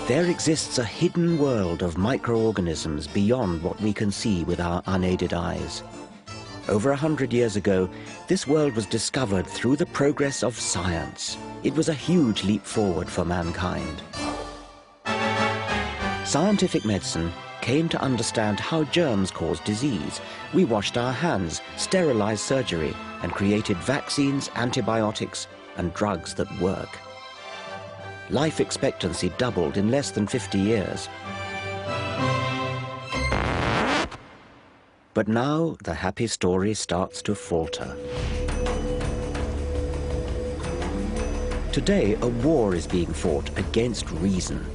There exists a hidden world of microorganisms beyond what we can see with our unaided eyes. Over 100 years ago, this world was discovered through the progress of science. It was a huge leap forward for mankind. Scientific medicine came to understand how germs cause disease. We washed our hands, sterilized surgery, and created vaccines, antibiotics, and drugs that work. Life expectancy doubled in less than 50 years. But now the happy story starts to falter. Today, a war is being fought against reason.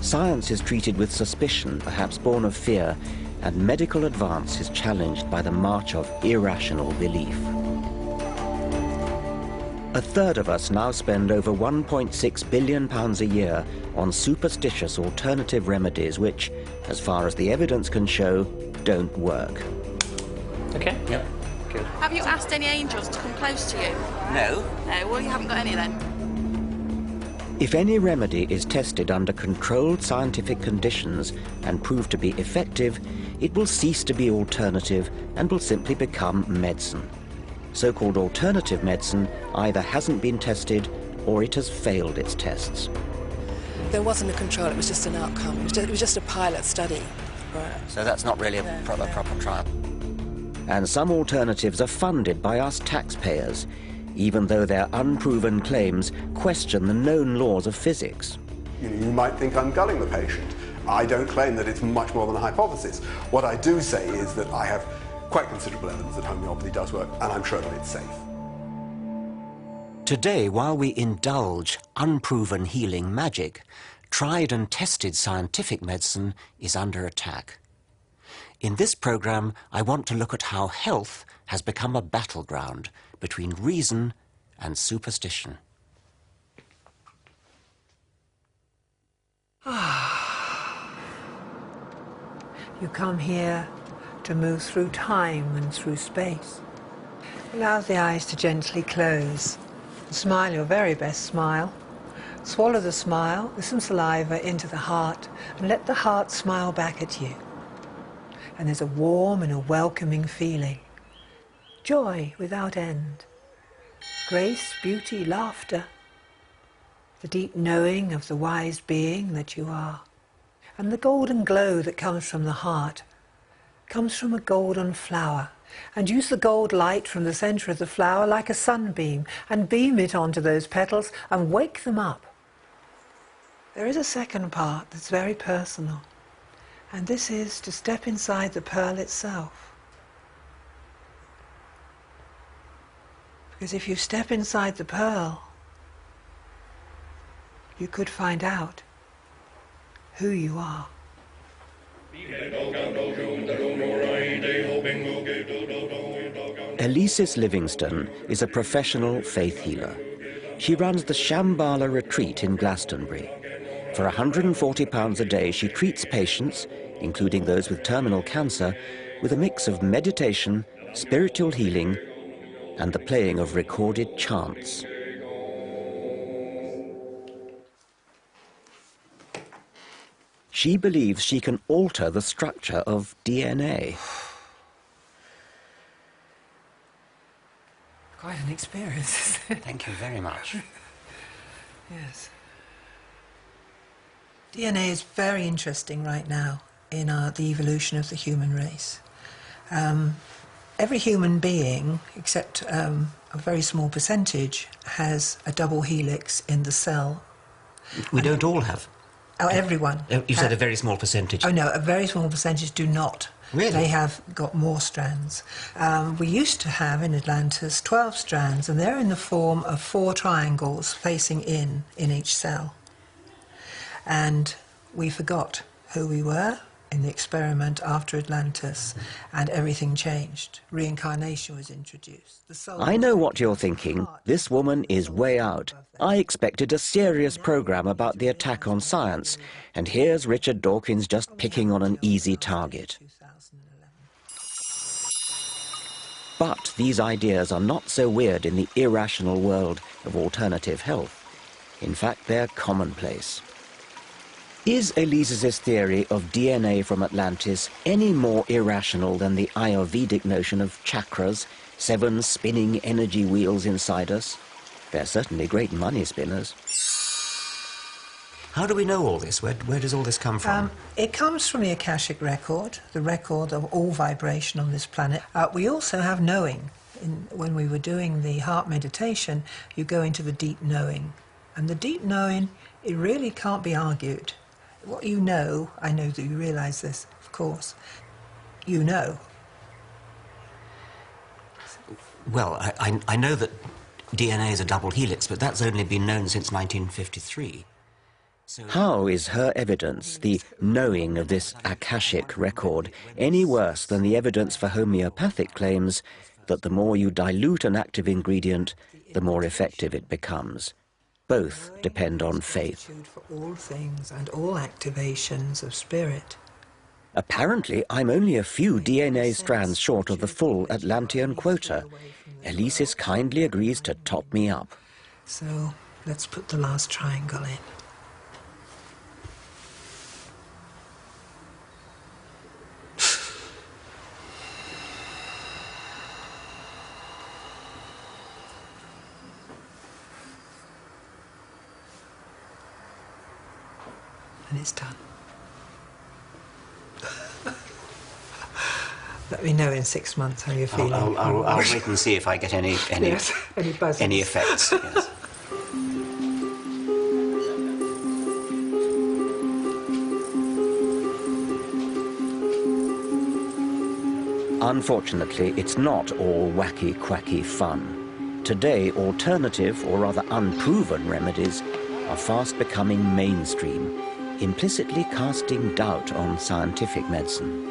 Science is treated with suspicion, perhaps born of fear, and medical advance is challenged by the march of irrational belief. A third of us now spend over £1.6 billion a year on superstitious alternative remedies which, as far as the evidence can show, don't work. Okay. Yep. Good. Have you asked any angels to come close to you? No. No, well, you haven't got any then. If any remedy is tested under controlled scientific conditions and proved to be effective, it will cease to be alternative and will simply become medicine. So-called alternative medicine either hasn't been tested or it has failed its tests. There wasn't a control, it was just an outcome. It was just a pilot study. Right. So that's not really a proper trial. And some alternatives are funded by us taxpayers, even though their unproven claims question the known laws of physics. You might think I'm gulling the patient. I don't claim that it's much more than a hypothesis. What I do say is that I have quite considerable evidence that homeopathy does work, and I'm sure that it's safe. Today, while we indulge unproven healing magic, tried and tested scientific medicine is under attack. In this program, I want to look at how health has become a battleground between reason and superstition. You come here to move through time and through space. Allow the eyes to gently close. Smile your very best smile. Swallow the smile with some saliva into the heart and let the heart smile back at you. And there's a warm and a welcoming feeling. Joy without end. Grace, beauty, laughter. The deep knowing of the wise being that you are. And the golden glow that comes from the heart comes from a golden flower. And use the gold light from the center of the flower like a sunbeam and beam it onto those petals and wake them up. There is a second part that's very personal. And this is to step inside the pearl itself. Because if you step inside the pearl, you could find out who you are. Elisis Livingston is a professional faith healer. She runs the Shambhala retreat in Glastonbury. For £140 a day, she treats patients, including those with terminal cancer, with a mix of meditation, spiritual healing, and the playing of recorded chants. She believes she can alter the structure of DNA. Quite an experience. Thank you very much. Yes. DNA is very interesting right now in the evolution of the human race. Every human being, except a very small percentage, has a double helix in the cell. We don't all have. Oh, everyone. You said a very small percentage. Oh, no, a very small percentage do not. Really? They have got more strands. We used to have in Atlantis 12 strands, and they're in the form of 4 triangles facing in each cell. And we forgot who we were in the experiment after Atlantis, and everything changed. Reincarnation was introduced. The soul I know what you're thinking. This woman is way out. I expected a serious program about the attack on science, and here's Richard Dawkins just picking on an easy target. But these ideas are not so weird in the irrational world of alternative health. In fact, they're commonplace. Is Elise's theory of DNA from Atlantis any more irrational than the Ayurvedic notion of chakras, 7 spinning energy wheels inside us? They're certainly great money spinners. How do we know all this? Where does all this come from? It comes from the Akashic record, the record of all vibration on this planet. We also have knowing. When we were doing the heart meditation, you go into the deep knowing. And the deep knowing, it really can't be argued. What you know, I know that you realise this, of course, you know. Well, I know that DNA is a double helix, but that's only been known since 1953. So how is her evidence, the knowing of this Akashic record, any worse than the evidence for homeopathic claims that the more you dilute an active ingredient, the more effective it becomes? Both depend on faith. For all things and all activations of spirit. Apparently, I'm only a few DNA strands short of the full Atlantean quota. Elisis kindly agrees to top me up. So, let's put the last triangle in. And it's done. Let me know in 6 months how you're feeling. I'll wait and see if I get any yes, any effects. Yes. Unfortunately, it's not all wacky, quacky fun. Today, alternative, or rather unproven remedies are fast becoming mainstream, implicitly casting doubt on scientific medicine.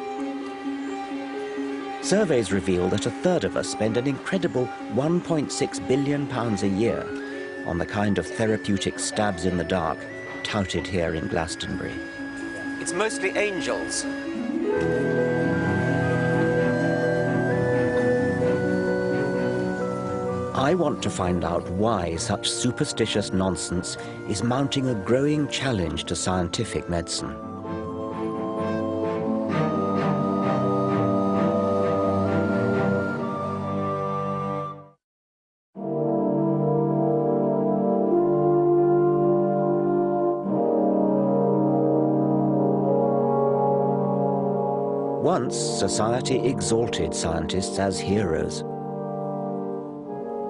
Surveys reveal that 1/3 of us spend an incredible £1.6 billion a year on the kind of therapeutic stabs in the dark touted here in Glastonbury. It's mostly angels. I want to find out why such superstitious nonsense is mounting a growing challenge to scientific medicine. Once, society exalted scientists as heroes.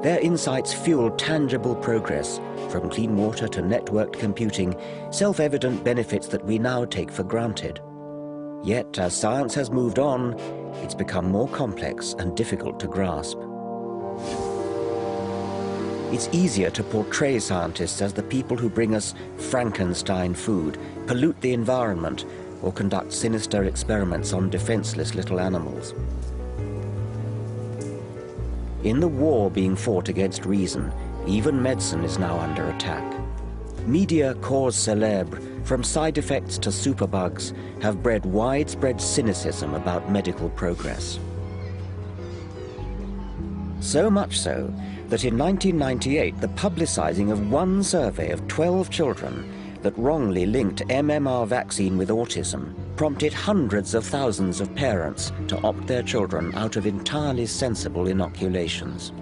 Their insights fueled tangible progress, from clean water to networked computing, self-evident benefits that we now take for granted. Yet, as science has moved on, it's become more complex and difficult to grasp. It's easier to portray scientists as the people who bring us Frankenstein food, pollute the environment, or conduct sinister experiments on defenseless little animals. In the war being fought against reason, even medicine is now under attack. Media cause célèbres, from side effects to superbugs, have bred widespread cynicism about medical progress. So much so that in 1998, the publicizing of one survey of 12 children that wrongly linked MMR vaccine with autism prompted hundreds of thousands of parents to opt their children out of entirely sensible inoculations.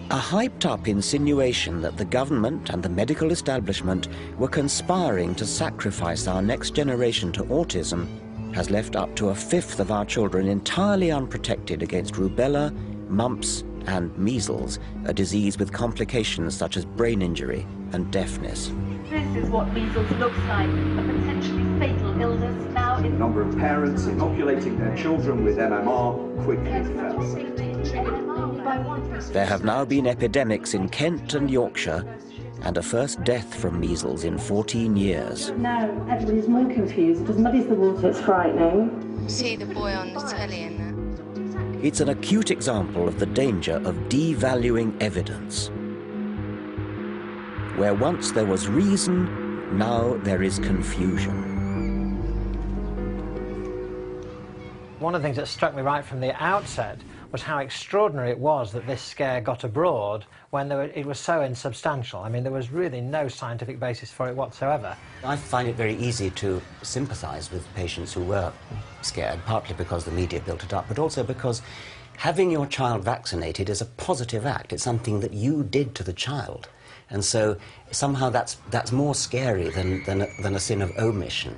A hyped-up insinuation that the government and the medical establishment were conspiring to sacrifice our next generation to autism has left up to 1/5 of our children entirely unprotected against rubella, mumps, and measles, a disease with complications such as brain injury and deafness. This is what measles looks like, a potentially fatal illness now in... The number of parents inoculating their children with MMR quickly fell. There have now been epidemics in Kent and Yorkshire, and a first death from measles in 14 years. Now everybody's more confused. It just muddies the water, it's frightening. See the boy on the telly and that. It's an acute example of the danger of devaluing evidence. Where once there was reason, now there is confusion. One of the things that struck me right from the outset was how extraordinary it was that this scare got abroad when it was so insubstantial. I mean, there was really no scientific basis for it whatsoever. I find it very easy to sympathise with patients who were scared, partly because the media built it up, but also because having your child vaccinated is a positive act. It's something that you did to the child. And so somehow that's more scary than a sin of omission.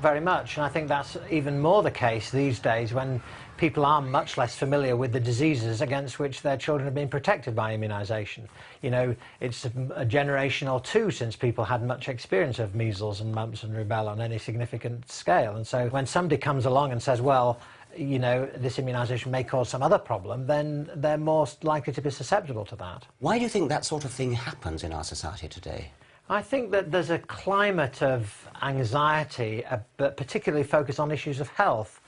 Very much, and I think that's even more the case these days when people are much less familiar with the diseases against which their children have been protected by immunisation. You know, it's a generation or two since people had much experience of measles and mumps and rubella on any significant scale. And so when somebody comes along and says, well, you know, this immunisation may cause some other problem, then they're more likely to be susceptible to that. Why do you think that sort of thing happens in our society today? I think that there's a climate of anxiety, but particularly focused on issues of health.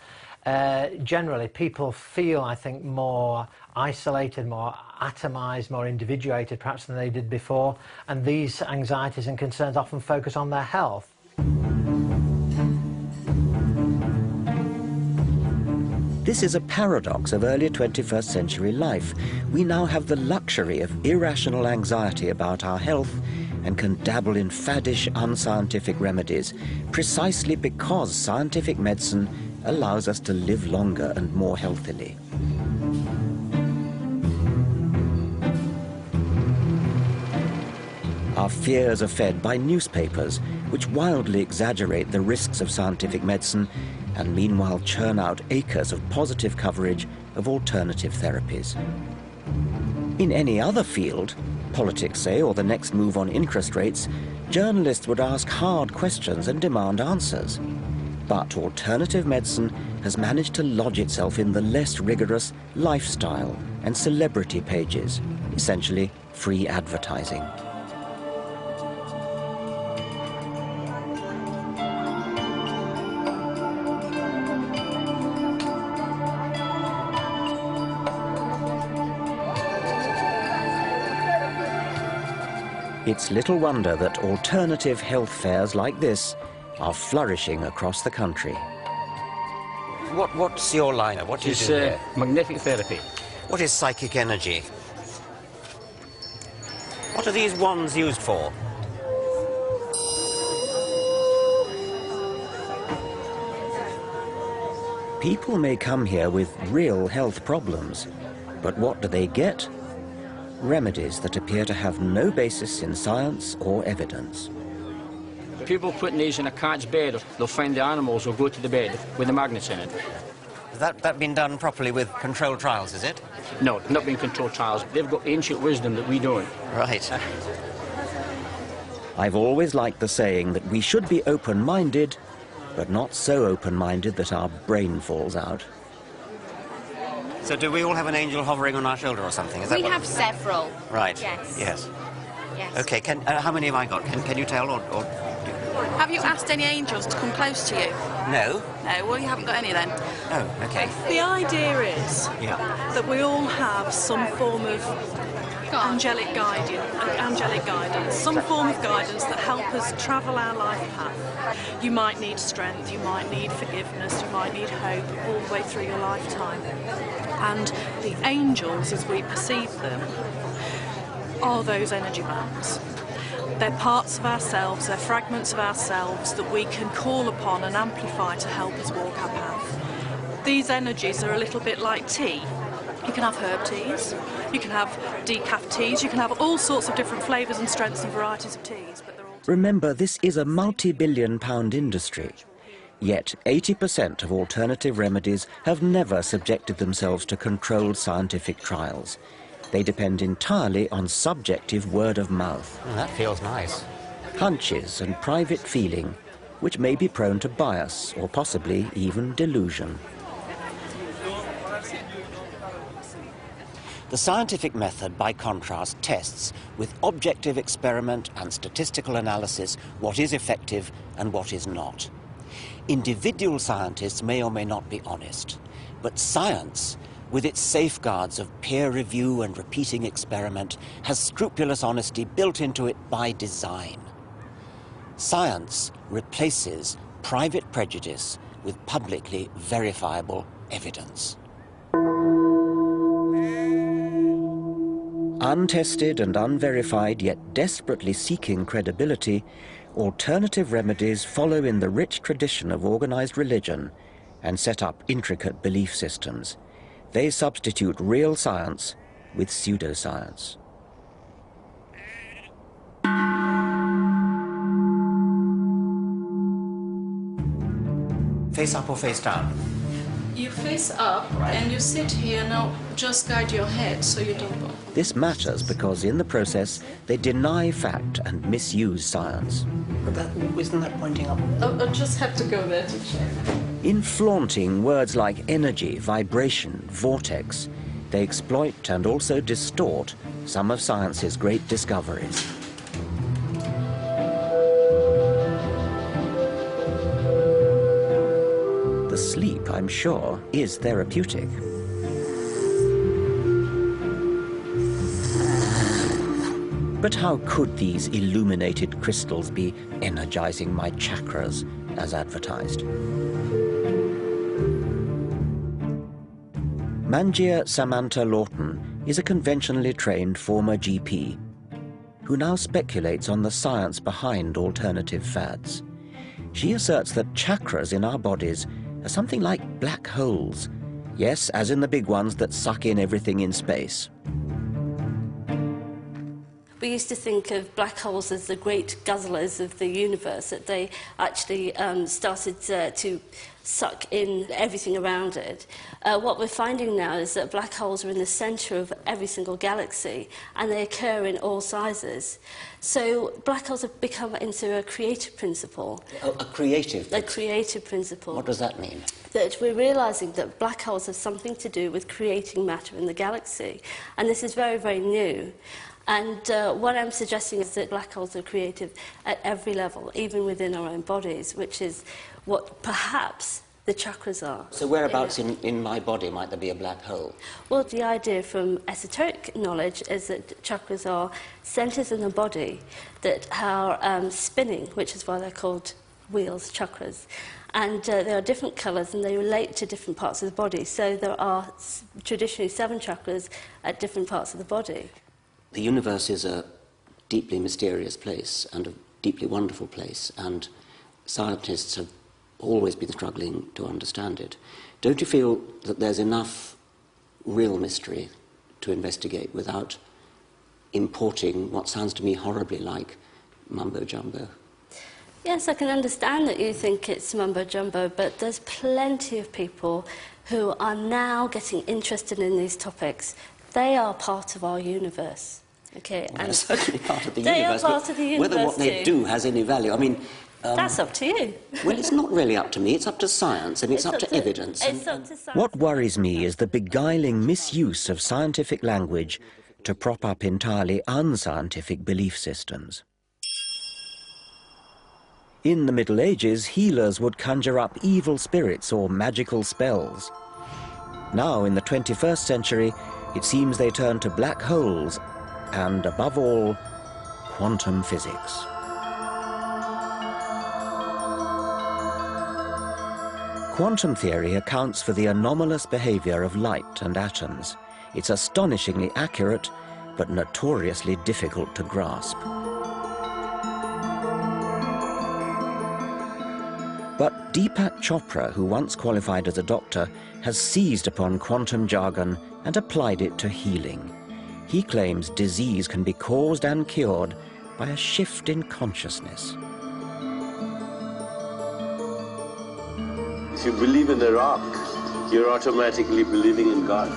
Generally, people feel, I think, more isolated, more atomised, more individuated perhaps than they did before, and these anxieties and concerns often focus on their health. This is a paradox of early 21st century life. We now have the luxury of irrational anxiety about our health and can dabble in faddish, unscientific remedies precisely because scientific medicine allows us to live longer and more healthily. Our fears are fed by newspapers, which wildly exaggerate the risks of scientific medicine and meanwhile churn out acres of positive coverage of alternative therapies. In any other field, politics say, or the next move on interest rates, journalists would ask hard questions and demand answers. But alternative medicine has managed to lodge itself in the less rigorous lifestyle and celebrity pages, essentially free advertising. It's little wonder that alternative health fairs like this are flourishing across the country. What's your line? What do you do here? Magnetic therapy. What is psychic energy? What are these wands used for? People may come here with real health problems, but what do they get? Remedies that appear to have no basis in science or evidence. People putting these in a cat's bed, they'll find the animals will go to the bed with the magnets in it. Has that been done properly with controlled trials, is it? No, not being controlled trials. They've got ancient wisdom that we don't. Right. I've always liked the saying that we should be open-minded, but not so open-minded that our brain falls out. So do we all have an angel hovering on our shoulder or something? Is that We have several. Right. Yes. Yes. Yes. Okay, how many have I got? Can you tell or... Have you asked any angels to come close to you? No. No, well, you haven't got any then. Oh, okay. The idea is that we all have some form of angelic guidance, some form of guidance that help us travel our life path. You might need strength, you might need forgiveness, you might need hope all the way through your lifetime. And the angels, as we perceive them, are those energy bands. They're parts of ourselves, they're fragments of ourselves that we can call upon and amplify to help us walk our path. These energies are a little bit like tea. You can have herb teas, you can have decaf teas, you can have all sorts of different flavours and strengths and varieties of teas. But they're all... Remember, this is a multi-billion-pound industry. Yet 80% of alternative remedies have never subjected themselves to controlled scientific trials. They depend entirely on subjective word of mouth. Oh, that feels nice. Hunches and private feeling, which may be prone to bias or possibly even delusion. The scientific method, by contrast, tests with objective experiment and statistical analysis what is effective and what is not. Individual scientists may or may not be honest, but science, with its safeguards of peer review and repeating experiment, has scrupulous honesty built into it by design. Science replaces private prejudice with publicly verifiable evidence. Untested and unverified, yet desperately seeking credibility, alternative remedies follow in the rich tradition of organized religion and set up intricate belief systems. They substitute real science with pseudoscience. Face up or face down? You face up and you sit here. Now just guide your head so you don't bump. This matters because in the process they deny fact and misuse science. But isn't that pointing up? I just have to go there to check. In flaunting words like energy, vibration, vortex, they exploit and also distort some of science's great discoveries. The sleep, I'm sure, is therapeutic. But how could these illuminated crystals be energizing my chakras as advertised? Manjia Samantha Lawton is a conventionally trained former GP who now speculates on the science behind alternative fads. She asserts that chakras in our bodies are something like black holes. Yes, as in the big ones that suck in everything in space. We used to think of black holes as the great guzzlers of the universe, that they actually started to suck in everything around it. What we're finding now is that black holes are in the centre of every single galaxy, and they occur in all sizes. So black holes have become into a creative principle. A creative principle? A creative principle. What does that mean? That we're realising that black holes have something to do with creating matter in the galaxy. And this is very, very new. And what I'm suggesting is that black holes are creative at every level, even within our own bodies, which is what perhaps the chakras are. So whereabouts in my body might there be a black hole? Well, the idea from esoteric knowledge is that chakras are centres in the body that are spinning, which is why they're called wheels, chakras. And there are different colours and they relate to different parts of the body. So there are traditionally 7 chakras at different parts of the body. The universe is a deeply mysterious place and a deeply wonderful place, and scientists have always been struggling to understand it. Don't you feel that there's enough real mystery to investigate without importing what sounds to me horribly like mumbo-jumbo? Yes, I can understand that you think it's mumbo-jumbo, but there's plenty of people who are now getting interested in these topics. They are part of our universe. Okay, well, and they're certainly part of the they universe. Are part of the universe whether what they do has any value, I mean... that's up to you. Well, it's not really up to me. It's up to science, and it's up to evidence. It's up to science. What worries me is the beguiling misuse of scientific language to prop up entirely unscientific belief systems. In the Middle Ages, healers would conjure up evil spirits or magical spells. Now, in the 21st century, it seems they turn to black holes and, above all, quantum physics. Quantum theory accounts for the anomalous behavior of light and atoms. It's astonishingly accurate, but notoriously difficult to grasp. But Deepak Chopra, who once qualified as a doctor, has seized upon quantum jargon and applied it to healing. He claims disease can be caused and cured by a shift in consciousness. If you believe in a rock, you're automatically believing in God.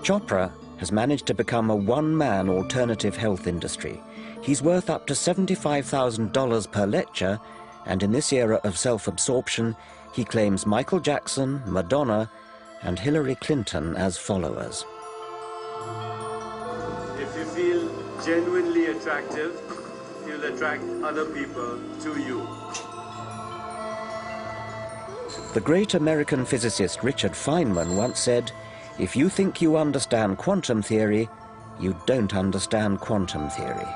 Chopra has managed to become a one-man alternative health industry. He's worth up to $75,000 per lecture, and in this era of self-absorption, he claims Michael Jackson, Madonna, and Hillary Clinton as followers. If you feel genuinely attractive, you'll attract other people to you. The great American physicist Richard Feynman once said, "If you think you understand quantum theory, you don't understand quantum theory."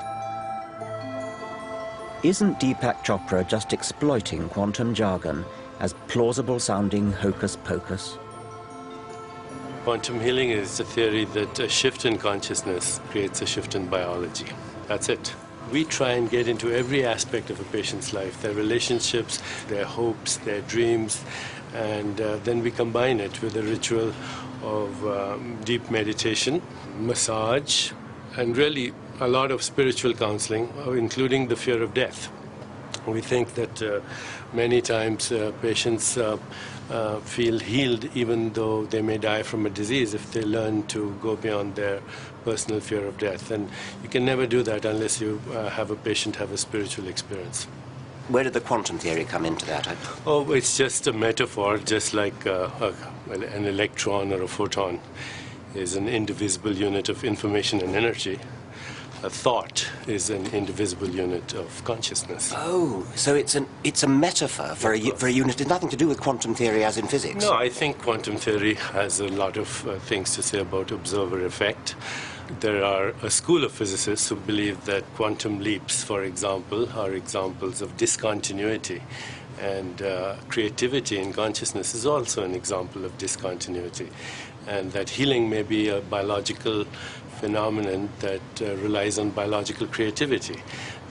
Isn't Deepak Chopra just exploiting quantum jargon as plausible-sounding hocus-pocus? Quantum healing is a theory that a shift in consciousness creates a shift in biology. That's it. We try and get into every aspect of a patient's life, their relationships, their hopes, their dreams, and then we combine it with a ritual of deep meditation, massage, and really a lot of spiritual counseling, including the fear of death. We think that many times patients feel healed even though they may die from a disease if they learn to go beyond their personal fear of death. And you can never do that unless you have a patient have a spiritual experience. Where did the quantum theory come into that? Oh, it's just a metaphor, just like an electron or a photon is an indivisible unit of information and energy. A thought is an indivisible unit of consciousness. Oh, so it's a metaphor for a unit. It's nothing to do with quantum theory as in physics. No, I think quantum theory has a lot of things to say about observer effect. There are a school of physicists who believe that quantum leaps, for example, are examples of discontinuity. And creativity in consciousness is also an example of discontinuity. And that healing may be a biological phenomenon that relies on biological creativity,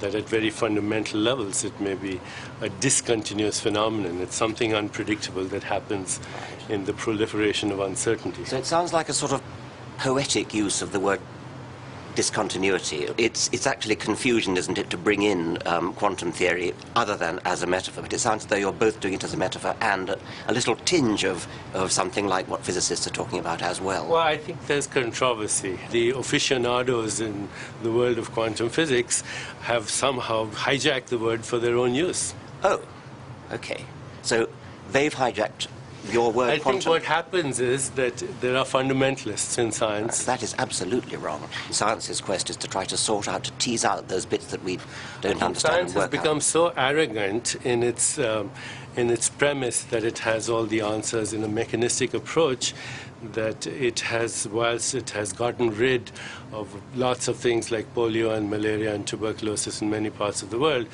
that at very fundamental levels it may be a discontinuous phenomenon. It's something unpredictable that happens in the proliferation of uncertainty. So it sounds like a sort of poetic use of the word discontinuity. It's actually confusion, isn't it, to bring in quantum theory other than as a metaphor, but it sounds as though you're both doing it as a metaphor and a little tinge of something like what physicists are talking about as well. Well, I think there's controversy. The aficionados in the world of quantum physics have somehow hijacked the word for their own use. Oh, okay. So they've hijacked your word quantum? I think what happens is that there are fundamentalists in science. That is absolutely wrong. Science's quest is to try to sort out, to tease out those bits that we don't understand and work out. Science has become so arrogant in its premise that it has all the answers in a mechanistic approach that it has, whilst it has gotten rid of lots of things like polio and malaria and tuberculosis in many parts of the world,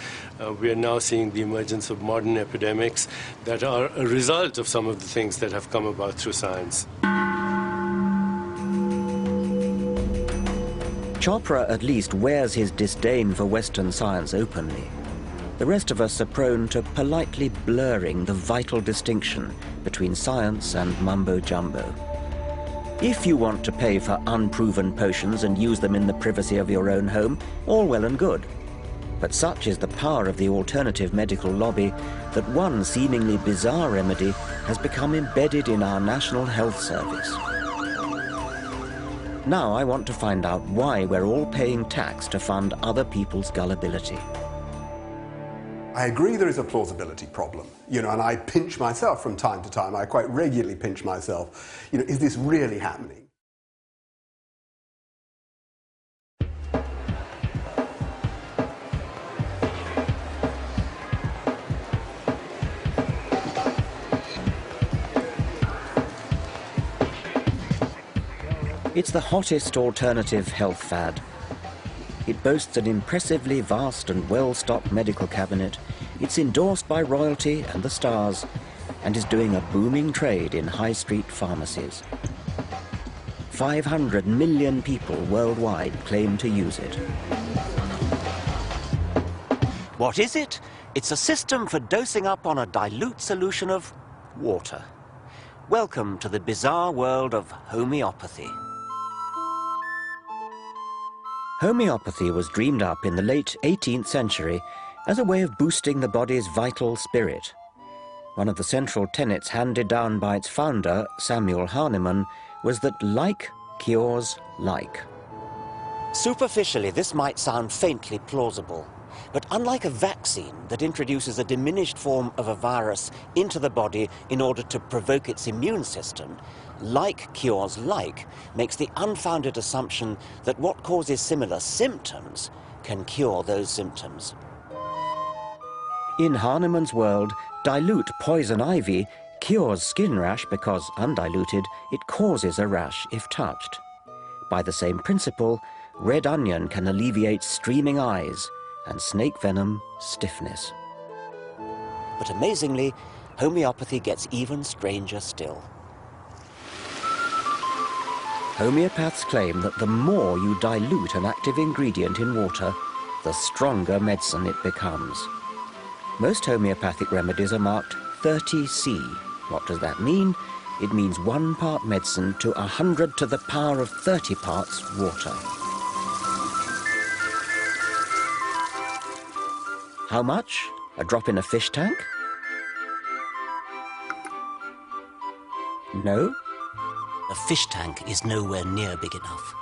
we are now seeing the emergence of modern epidemics that are a result of some of the things that have come about through science. Chopra at least wears his disdain for Western science openly. The rest of us are prone to politely blurring the vital distinction between science and mumbo-jumbo. If you want to pay for unproven potions and use them in the privacy of your own home, all well and good. But such is the power of the alternative medical lobby that one seemingly bizarre remedy has become embedded in our National Health Service. Now I want to find out why we're all paying tax to fund other people's gullibility. I agree there is a plausibility problem, and I pinch myself from time to time. I quite regularly pinch myself. Is this really happening? It's the hottest alternative health fad. It boasts an impressively vast and well-stocked medical cabinet. It's endorsed by royalty and the stars, and is doing a booming trade in high street pharmacies. 500 million people worldwide claim to use it. What is it? It's a system for dosing up on a dilute solution of water. Welcome to the bizarre world of homeopathy. Homeopathy was dreamed up in the late 18th century as a way of boosting the body's vital spirit. One of the central tenets handed down by its founder, Samuel Hahnemann, was that like cures like. Superficially, this might sound faintly plausible, but unlike a vaccine that introduces a diminished form of a virus into the body in order to provoke its immune system, like cures like makes the unfounded assumption that what causes similar symptoms can cure those symptoms. In Hahnemann's world, dilute poison ivy cures skin rash because, undiluted, it causes a rash if touched. By the same principle, red onion can alleviate streaming eyes and snake venom stiffness. But amazingly, homeopathy gets even stranger still. Homeopaths claim that the more you dilute an active ingredient in water, the stronger medicine it becomes. Most homeopathic remedies are marked 30C. What does that mean? It means 1 part medicine to 100 to the power of 30 parts water. How much? A drop in a fish tank? No? A fish tank is nowhere near big enough.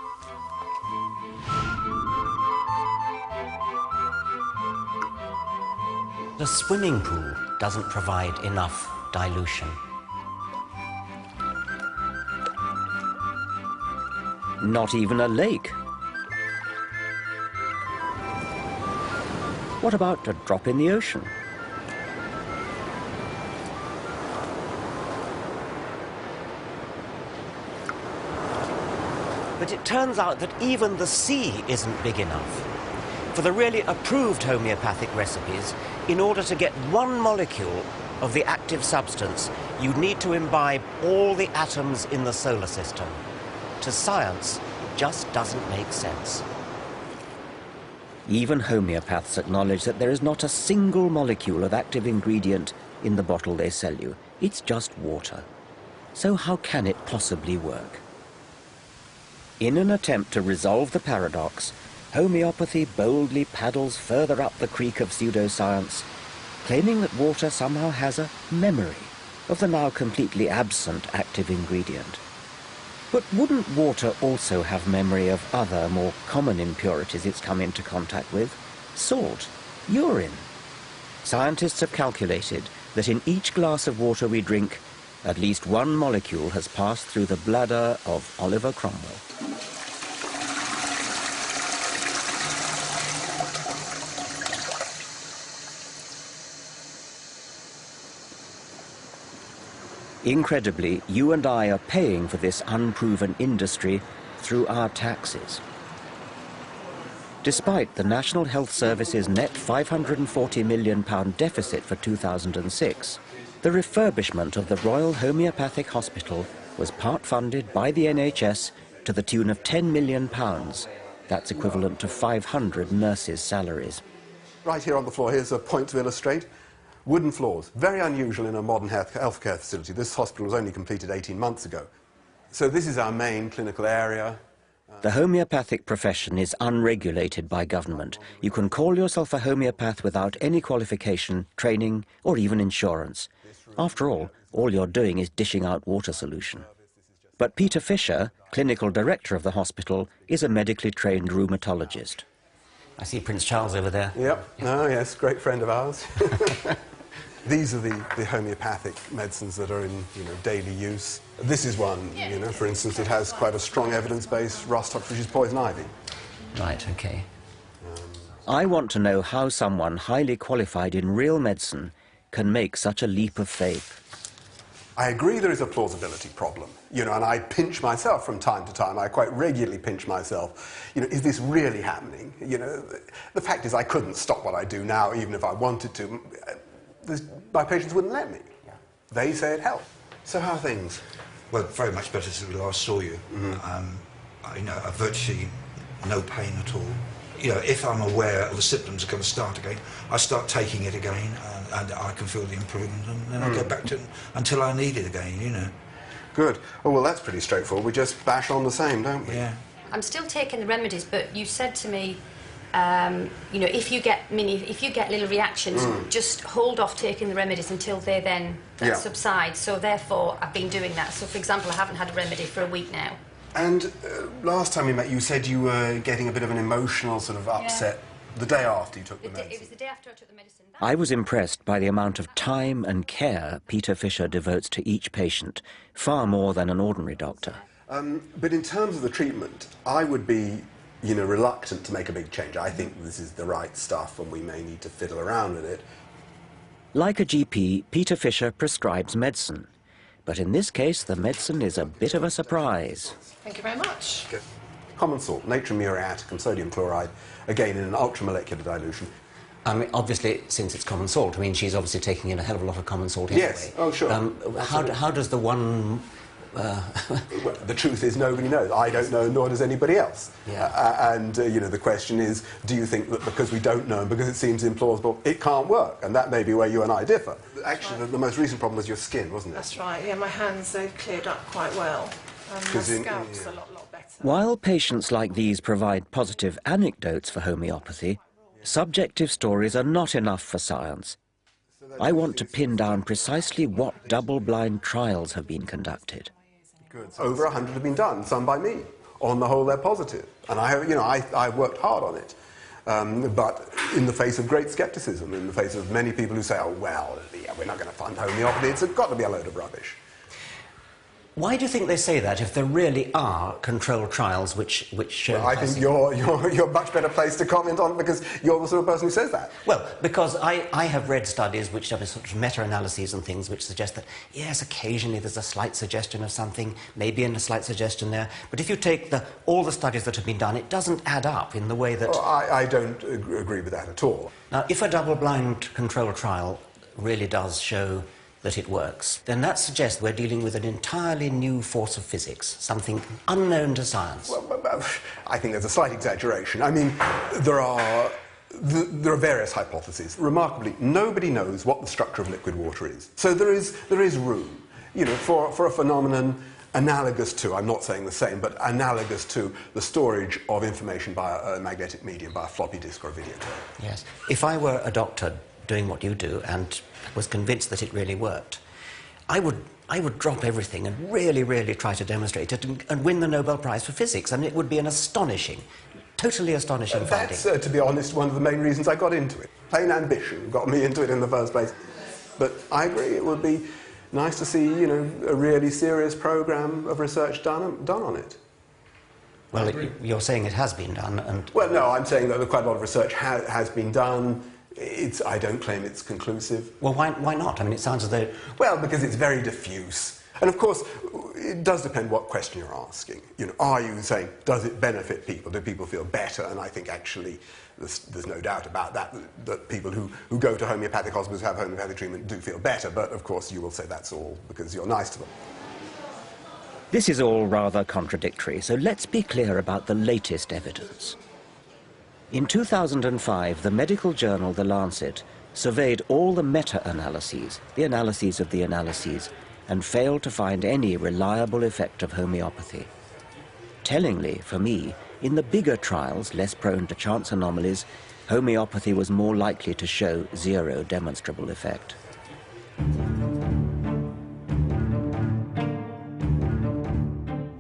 The swimming pool doesn't provide enough dilution. Not even a lake. What about a drop in the ocean? But it turns out that even the sea isn't big enough. For the really approved homeopathic recipes, in order to get 1 molecule of the active substance, you need to imbibe all the atoms in the solar system. To science, it just doesn't make sense. Even homeopaths acknowledge that there is not a single molecule of active ingredient in the bottle they sell you. It's just water. So how can it possibly work? In an attempt to resolve the paradox, homeopathy boldly paddles further up the creek of pseudoscience, claiming that water somehow has a memory of the now completely absent active ingredient. But wouldn't water also have memory of other, more common impurities it's come into contact with? Salt, urine. Scientists have calculated that in each glass of water we drink, at least 1 molecule has passed through the bladder of Oliver Cromwell. Incredibly, you and I are paying for this unproven industry through our taxes. Despite the National Health Service's net £540 million deficit for 2006, the refurbishment of the Royal Homeopathic Hospital was part funded by the NHS to the tune of £10 million. That's equivalent to 500 nurses' salaries. Right here on the floor, here's a point to illustrate. Wooden floors, very unusual in a modern healthcare facility. This hospital was only completed 18 months ago. So this is our main clinical area. The homeopathic profession is unregulated by government. You can call yourself a homeopath without any qualification, training, or even insurance. After all you're doing is dishing out water solution. But Peter Fisher, clinical director of the hospital, is a medically trained rheumatologist. I see Prince Charles over there. Yep. Oh, yes, great friend of ours. These are the homeopathic medicines that are in daily use. This is one, for instance, that has quite a strong evidence base, rust tox, which is poison ivy. Right, okay. I want to know how someone highly qualified in real medicine can make such a leap of faith. I agree there is a plausibility problem, and I pinch myself from time to time. I quite regularly pinch myself. Is this really happening? The fact is I couldn't stop what I do now, even if I wanted to. My patients wouldn't let me. Yeah. They say it helped. So how are things? Well, very much better since we last saw you. Mm-hmm. Virtually no pain at all. If I'm aware the symptoms are going to start again, I start taking it again, and I can feel the improvement, and then I go back to it until I need it again, Good. Oh, well, that's pretty straightforward. We just bash on the same, don't we? Yeah. I'm still taking the remedies, but you said to me, if you get little reactions, just hold off taking the remedies until they then subside. So therefore, I've been doing that. So, for example, I haven't had a remedy for a week now. And last time we met, you said you were getting a bit of an emotional sort of upset the day after you took the medicine. It was the day after I took the medicine. I was impressed by the amount of time and care Peter Fisher devotes to each patient, far more than an ordinary doctor. But in terms of the treatment, I would be, reluctant to make a big change. I think this is the right stuff and we may need to fiddle around with it. Like a GP, Peter Fisher prescribes medicine. But in this case, the medicine is a bit of a surprise. Thank you very much. Okay. Common salt, natrium muriaticum, sodium chloride, again in an ultramolecular dilution. Obviously, since it's common salt, she's obviously taking in a hell of a lot of common salt anyway. Yes, oh sure. How does the 1 Well, the truth is nobody knows. I don't know, nor does anybody else. Yeah. You know, the question is, do you think that because we don't know and because it seems implausible, it can't work? And that may be where you and I differ. Actually, the most recent problem was your skin, wasn't it? That's right, yeah, my hands, they've cleared up quite well. My scalp's a lot better. While patients like these provide positive anecdotes for homeopathy, subjective stories are not enough for science. I want to pin down precisely what double-blind trials have been conducted. Over 100 have been done, some by me. On the whole, they're positive. And I've worked hard on it. But in the face of great scepticism, in the face of many people who say, oh, well, yeah, we're not going to fund homeopathy, it's got to be a load of rubbish. Why do you think they say that if there really are controlled trials which show... Well, I think you're much better placed to comment on it because you're the sort of person who says that. Well, because I have read studies which have sort of meta-analyses and things which suggest that, yes, occasionally there's a slight suggestion of something, maybe a slight suggestion there, but if you take all the studies that have been done, it doesn't add up in the way that... Oh, I don't agree with that at all. Now, if a double-blind controlled trial really does show that it works, then that suggests we're dealing with an entirely new force of physics, something unknown to science. Well, I think there's a slight exaggeration. I mean, there are various hypotheses. Remarkably, nobody knows what the structure of liquid water is. So there is room, you know, for a phenomenon analogous to, I'm not saying the same, but analogous to the storage of information by a magnetic medium, by a floppy disk or a videotape. Yes. If I were a doctor doing what you do and was convinced that it really worked, I would drop everything and really try to demonstrate it and win the Nobel Prize for Physics. I mean, it would be an astonishing, totally astonishing finding. That's, to be honest, one of the main reasons I got into it. Plain ambition got me into it in the first place. But I agree, it would be nice to see, you know, a really serious program of research done on it. Well, you're saying it has been done, and... Well, no, I'm saying that quite a lot of research has been done. I don't claim it's conclusive. Well, why not? I mean, it sounds as though... Well, because it's very diffuse. And of course, it does depend what question you're asking. You know, are you saying, does it benefit people? Do people feel better? And I think actually there's no doubt about that people who go to homeopathic hospitals who have homeopathic treatment do feel better. But of course, you will say that's all because you're nice to them. This is all rather contradictory, so let's be clear about the latest evidence. In 2005, the medical journal The Lancet surveyed all the meta-analyses, the analyses of the analyses, and failed to find any reliable effect of homeopathy. Tellingly, for me, in the bigger trials, less prone to chance anomalies, homeopathy was more likely to show zero demonstrable effect.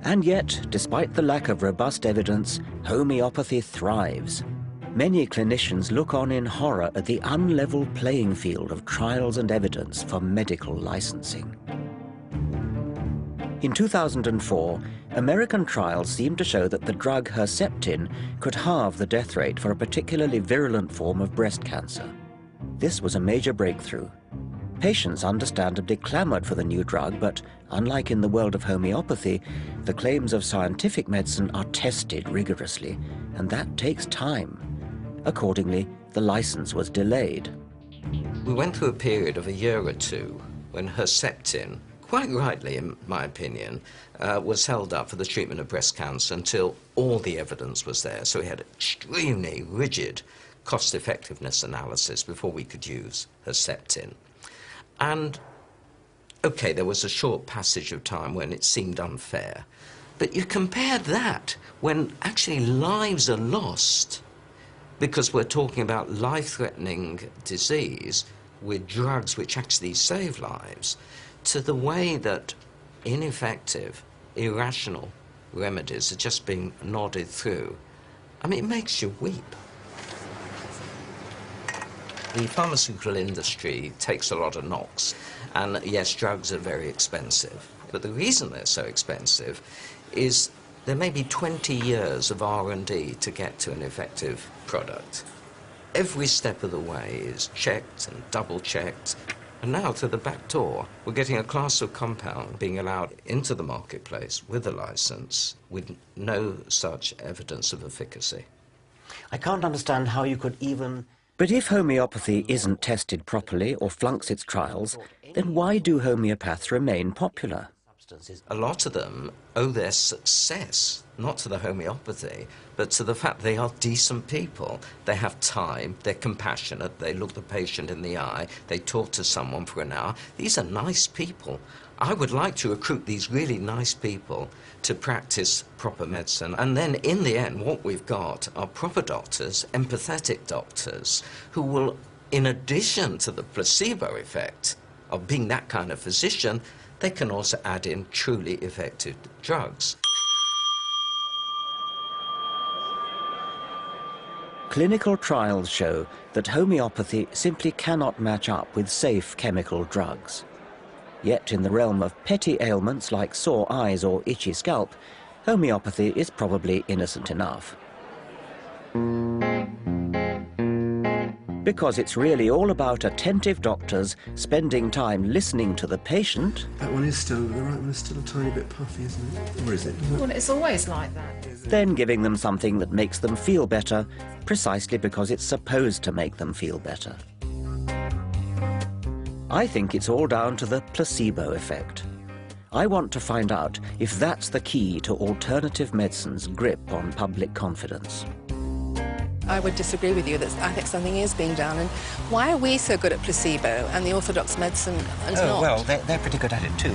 And yet, despite the lack of robust evidence, homeopathy thrives. Many clinicians look on in horror at the unlevel playing field of trials and evidence for medical licensing. In 2004, American trials seemed to show that the drug Herceptin could halve the death rate for a particularly virulent form of breast cancer. This was a major breakthrough. Patients understandably clamored for the new drug, but unlike in the world of homeopathy, the claims of scientific medicine are tested rigorously, and that takes time. Accordingly, the license was delayed. We went through a period of a year or two when Herceptin, quite rightly in my opinion, was held up for the treatment of breast cancer until all the evidence was there. So we had extremely rigid cost-effectiveness analysis before we could use Herceptin. And, okay, there was a short passage of time when it seemed unfair. But you compare that when actually lives are lost, because we're talking about life-threatening disease with drugs which actually save lives, to the way that ineffective, irrational remedies are just being nodded through. I mean, it makes you weep. The pharmaceutical industry takes a lot of knocks, and yes, drugs are very expensive. But the reason they're so expensive is there may be 20 years of R&D to get to an effective product. Every step of the way is checked and double-checked, and now to the back door, we're getting a class of compound being allowed into the marketplace with a license with no such evidence of efficacy. I can't understand how you could even... But if homeopathy isn't tested properly or flunks its trials, then why do homeopaths remain popular? substances. A lot of them owe their success not to the homeopathy, but to the fact they are decent people. They have time, they're compassionate, they look the patient in the eye, they talk to someone for an hour. These are nice people. I would like to recruit these really nice people to practice proper medicine. And then, in the end, what we've got are proper doctors, empathetic doctors, who will, in addition to the placebo effect of being that kind of physician, they can also add in truly effective drugs. Clinical trials show that homeopathy simply cannot match up with safe chemical drugs. Yet in the realm of petty ailments like sore eyes or itchy scalp, homeopathy is probably innocent enough. Because it's really all about attentive doctors spending time listening to the patient. That one is still, the right one is still a tiny bit puffy, isn't it? Or is it? Well, it's always like that. Then giving them something that makes them feel better, precisely because it's supposed to make them feel better. I think it's all down to the placebo effect. I want to find out if that's the key to alternative medicine's grip on public confidence. I would disagree with you that I think something is being done. And why are we so good at placebo and the orthodox medicine and not? Well, they're pretty good at it too.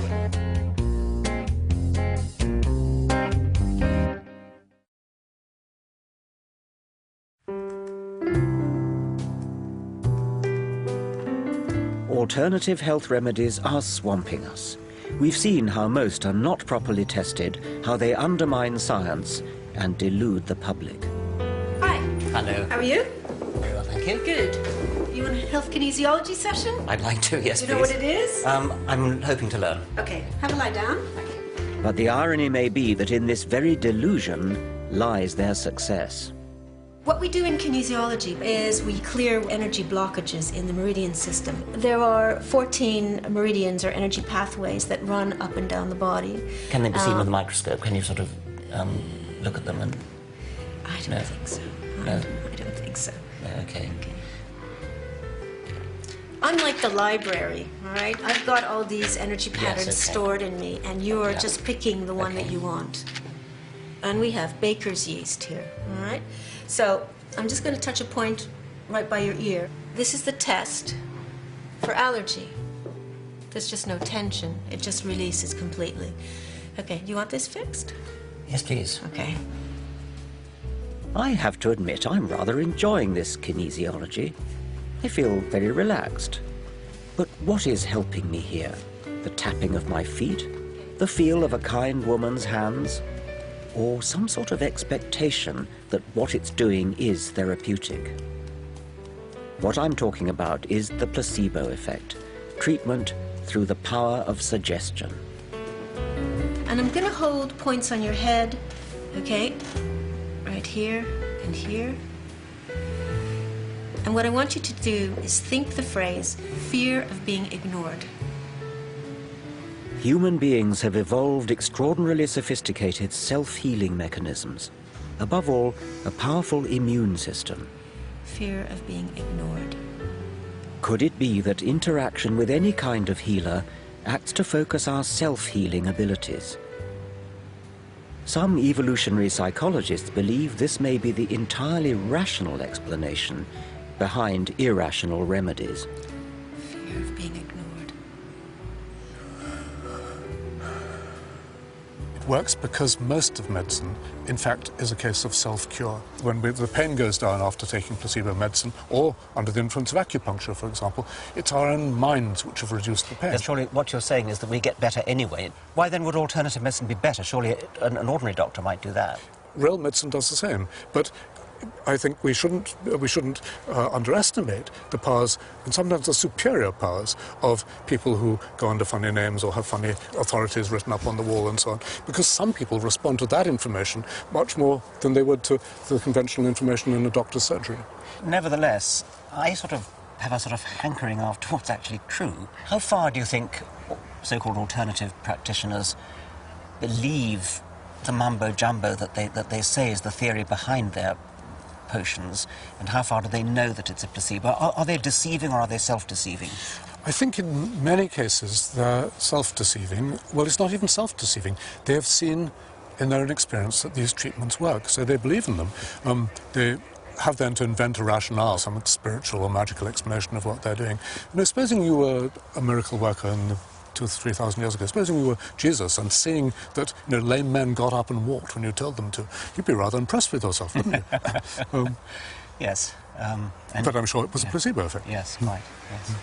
Alternative health remedies are swamping us. We've seen how most are not properly tested, how they undermine science and delude the public. Hi. Hello. How are you? Very well, thank you. Good. You want a health kinesiology session? I'd like to, yes, Do you know please. what it is? I'm hoping to learn. Okay, have a lie down. But the irony may be that in this very delusion lies their success. What we do in kinesiology is we clear energy blockages in the meridian system. There are 14 meridians or energy pathways that run up and down the body. Can they be seen with a microscope? Can you sort of look at them and... I don't think so. No? I don't think so. No, okay. I'm like the library, all right? I've got all these energy patterns Yes, okay. stored in me, and you are Yeah. just picking the one that you want. And we have baker's yeast here, all right? So I'm just going to touch a point right by your ear. This is the test for allergy. There's just no tension. It just releases completely. Okay, do you want this fixed? Yes, please. Okay. I have to admit I'm rather enjoying this kinesiology. I feel very relaxed. But what is helping me here? The tapping of my feet? The feel of a kind woman's hands? Or some sort of expectation that what it's doing is therapeutic? What I'm talking about is the placebo effect, treatment through the power of suggestion. And I'm going to hold points on your head, okay? Right here and here. And what I want you to do is think the phrase, fear of being ignored. Human beings have evolved extraordinarily sophisticated self-healing mechanisms. Above all, a powerful immune system. Fear of being ignored. Could it be that interaction with any kind of healer acts to focus our self-healing abilities? Some evolutionary psychologists believe this may be the entirely rational explanation behind irrational remedies. Fear of being ignored. It works because most of medicine, in fact, is a case of self-cure. When the pain goes down after taking placebo medicine, or under the influence of acupuncture, for example, it's our own minds which have reduced the pain. But surely what you're saying is that we get better anyway. Why then would alternative medicine be better? Surely an ordinary doctor might do that. Real medicine does the same, but I think we shouldn't underestimate the powers, and sometimes the superior powers, of people who go under funny names or have funny authorities written up on the wall and so on, because some people respond to that information much more than they would to the conventional information in a doctor's surgery. Nevertheless, I have a sort of hankering after what's actually true. How far do you think so-called alternative practitioners believe the mumbo-jumbo that they say is the theory behind their potions, and how far do they know that it's a placebo? Are they deceiving or are they self-deceiving? I think in many cases they're self-deceiving. Well, it's not even self-deceiving. They have seen in their own experience that these treatments work, so they believe in them. They have then to invent a rationale, some spiritual or magical explanation of what they're doing. You know, supposing you were a miracle worker in the 2,000 or 3,000 years ago, supposing you were Jesus and seeing that, you know, lame men got up and walked when you told them to, you'd be rather impressed with yourself, wouldn't you? Yes. But I'm sure it was a placebo effect. Yes, quite. Yes.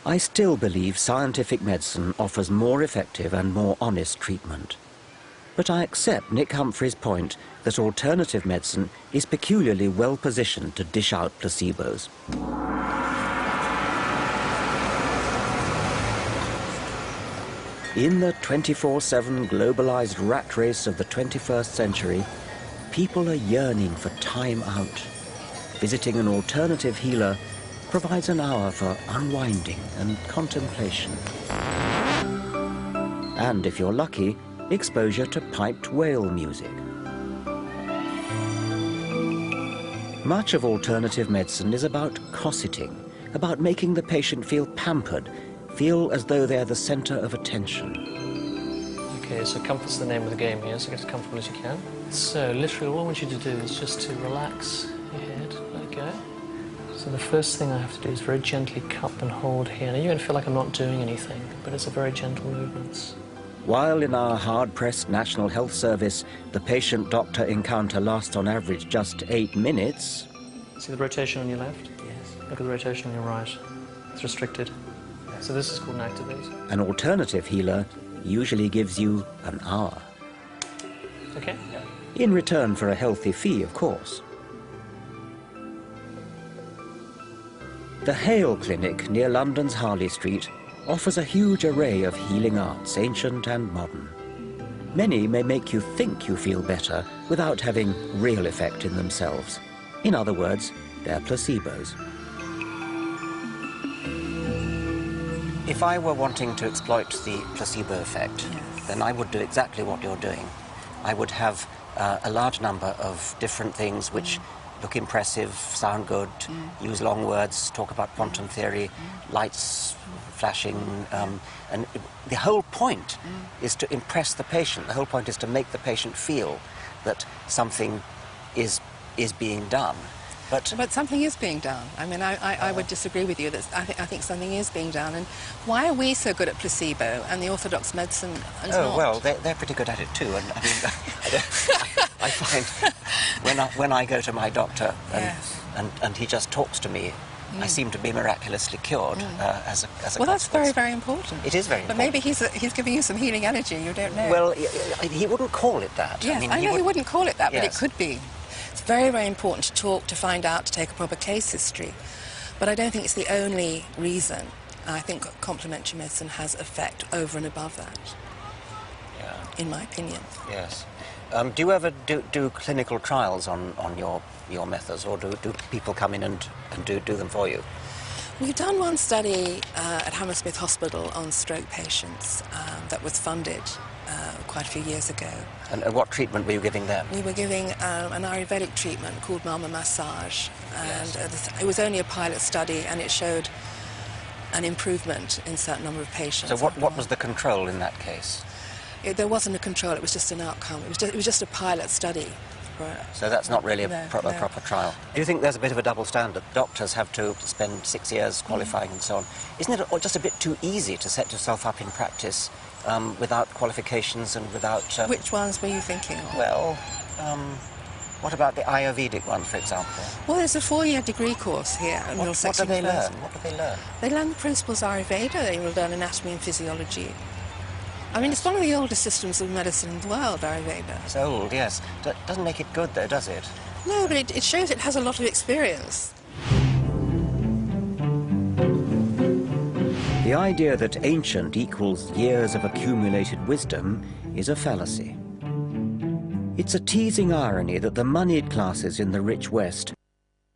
I still believe scientific medicine offers more effective and more honest treatment. But I accept Nick Humphrey's point that alternative medicine is peculiarly well positioned to dish out placebos. In the 24/7 globalized rat race of the 21st century, people are yearning for time out. Visiting an alternative healer provides an hour for unwinding and contemplation. And if you're lucky, exposure to piped whale music. Much of alternative medicine is about cosseting, about making the patient feel pampered, feel as though they're the center of attention. Okay, so comfort's the name of the game here, so get as comfortable as you can. So literally all I want you to do is just to relax your head, let go. So the first thing I have to do is very gently cup and hold here. Now you're going to feel like I'm not doing anything, but it's a very gentle movements. While in our hard-pressed National Health Service, the patient-doctor encounter lasts on average just 8 minutes. See the rotation on your left? Yes. Look at the rotation on your right. It's restricted. So this is called an activate. An alternative healer usually gives you an hour. Okay. In return for a healthy fee, of course. The Hale Clinic near London's Harley Street offers a huge array of healing arts, ancient and modern. Many may make you think you feel better without having real effect in themselves. In other words, they're placebos. If I were wanting to exploit the placebo effect, then I would do exactly what you're doing. I would have a large number of different things which look impressive, sound good, use long words, talk about quantum theory, lights flashing, and the whole point is to impress the patient. The whole point is to make the patient feel that something is being done. But something is being done. I mean, I would disagree with you. That I think something is being done. And why are we so good at placebo and the orthodox medicine is not? Well, they're pretty good at it too. And I mean, I find when I go to my doctor and he just talks to me, I seem to be miraculously cured as a well, that's very, very important. It is very important. But maybe he's giving you some healing energy. You don't know. Well, he wouldn't call it that. Yes, I know he wouldn't call it that, but it Yes. could be. It's very, very important to talk, to find out, to take a proper case history. But I don't think it's the only reason. I think complementary medicine has effect over and above that, in my opinion. Yes. Do you ever do clinical trials on your methods, or do people come in and do them for you? We've done one study at Hammersmith Hospital on stroke patients that was funded quite a few years ago. And what treatment were you giving them? We were giving an Ayurvedic treatment called Mama Massage, and it was only a pilot study, and it showed an improvement in a certain number of patients. So what was the control in that case? There wasn't a control, it was just an outcome. It was just a pilot study. So that's not really a proper trial. Do you think there's a bit of a double standard? Doctors have to spend 6 years qualifying and so on. Isn't it just a bit too easy to set yourself up in practice without qualifications and without... Which ones were you thinking of? Well, what about the Ayurvedic one, for example? Well, there's a 4-year degree course here. What do they learn? What do they learn? They learn the principles of Ayurveda. They will learn anatomy and physiology. I mean, it's one of the oldest systems of medicine in the world, Ayurveda. It's old, yes. Doesn't make it good, though, does it? No, but it shows it has a lot of experience. The idea that ancient equals years of accumulated wisdom is a fallacy. It's a teasing irony that the moneyed classes in the rich West,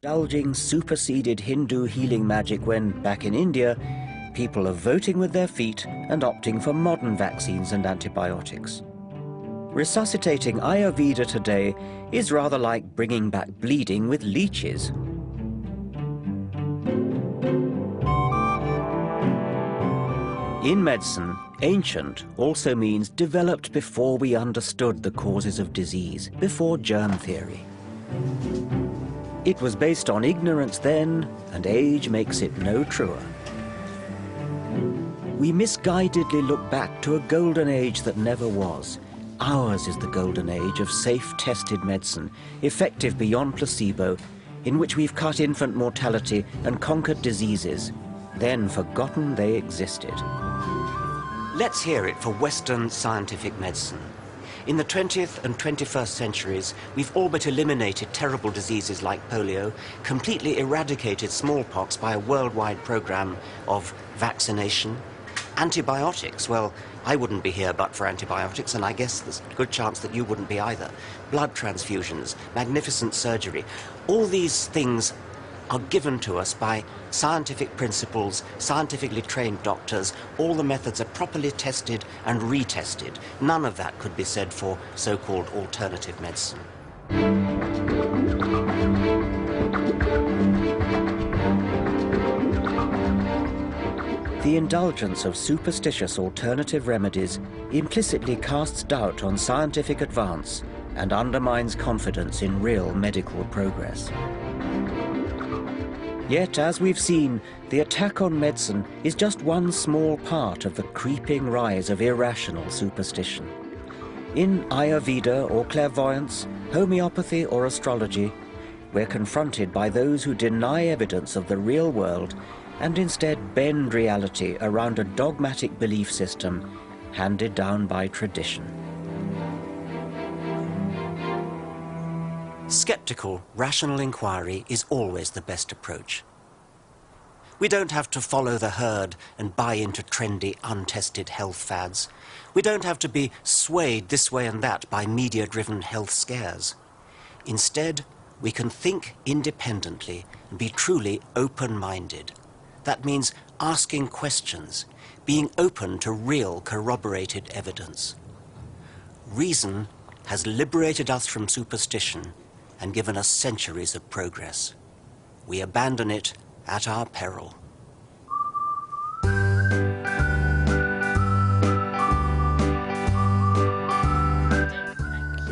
indulging superseded Hindu healing magic when, back in India, people are voting with their feet and opting for modern vaccines and antibiotics. Resuscitating Ayurveda today is rather like bringing back bleeding with leeches. In medicine, ancient also means developed before we understood the causes of disease, before germ theory. It was based on ignorance then, and age makes it no truer. We misguidedly look back to a golden age that never was. Ours is the golden age of safe, tested medicine, effective beyond placebo, in which we've cut infant mortality and conquered diseases, then forgotten they existed. Let's hear it for Western scientific medicine. In the 20th and 21st centuries, we've all but eliminated terrible diseases like polio, completely eradicated smallpox by a worldwide program of vaccination. Antibiotics, well, I wouldn't be here but for antibiotics, and I guess there's a good chance that you wouldn't be either. Blood transfusions, magnificent surgery, all these things are given to us by scientific principles, scientifically trained doctors. All the methods are properly tested and retested. None of that could be said for so-called alternative medicine. The indulgence of superstitious alternative remedies implicitly casts doubt on scientific advance and undermines confidence in real medical progress. Yet, as we've seen, the attack on medicine is just one small part of the creeping rise of irrational superstition. In Ayurveda or clairvoyance, homeopathy or astrology, we're confronted by those who deny evidence of the real world and instead bend reality around a dogmatic belief system handed down by tradition. Skeptical, rational inquiry is always the best approach. We don't have to follow the herd and buy into trendy, untested health fads. We don't have to be swayed this way and that by media-driven health scares. Instead, we can think independently and be truly open-minded. That means asking questions, being open to real corroborated evidence. Reason has liberated us from superstition and given us centuries of progress. We abandon it at our peril.